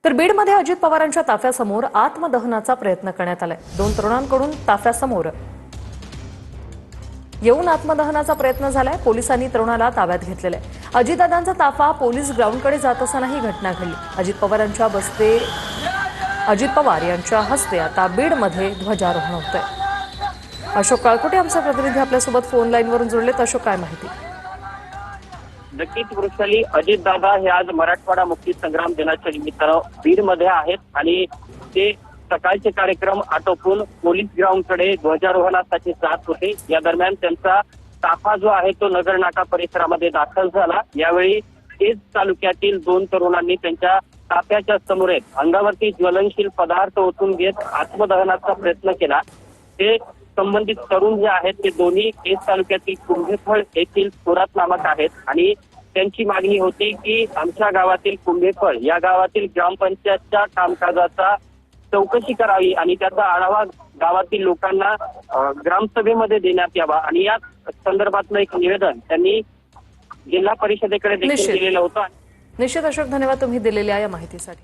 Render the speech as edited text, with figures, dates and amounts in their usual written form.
तर बीडमध्ये अजित पवारांच्या ताफ्यासमोर आत्मदहनाचा प्रयत्न करण्यात आलाय। 2 तरुणांकडून ताफ्यासमोर येऊन आत्मदहनाचा प्रयत्न झालाय। पोलिसांनी तरुणाला ताब्यात घेतलेला आहे। अजितदादांचा ताफा पोलीस ग्राउंडकडे जात असताना ही घटना घडली। अजित पवार यांच्या हस्ते आता बीडमध्ये ध्वजारोहण होतंय। अशोक काळकुटे आमचे प्रतिनिधी आपल्यासोबत फोन लाईनवरून जोडलेत। अशोक, काय माहिती? नक्कीच वृषाली, अजितदादा हे आज मराठवाडा मुक्ती संग्राम दिनाच्या निमित्तानं बीडमध्ये आहेत आणि ते सकाळचे कार्यक्रम आटोपून पोलीस ग्राउंडकडे ध्वजारोहणासाठी जात होते। या दरम्यान त्यांचा ताफा जो आहे तो नगर नाका परिसरामध्ये दाखल झाला। यावेळी केज तालुक्यातील 2 तरुणांनी त्यांच्या ताफ्याच्या समोर अंगावरती ज्वलनशील पदार्थ ओतून घेत आत्मदहनाचा प्रयत्न केला। ते संबंधित तरुण जे आहेत ते दोन्ही केज तालुक्यातील कुंभेफळ येथील थोरात नामक आहेत आणि त्यांची मागणी होती की आमच्या गावातील कुंभेफळ या गावातील ग्रामपंचायतच्या कामकाजाचा चौकशी करावी आणि त्याचा आढावा गावातील लोकांना ग्रामसभेमध्ये देण्यात यावा आणि या संदर्भातलं एक निवेदन त्यांनी जिल्हा परिषदेकडे देखील दिलेलं होतं। निश्चित अशोक, धन्यवाद तुम्ही दिलेल्या या माहितीसाठी।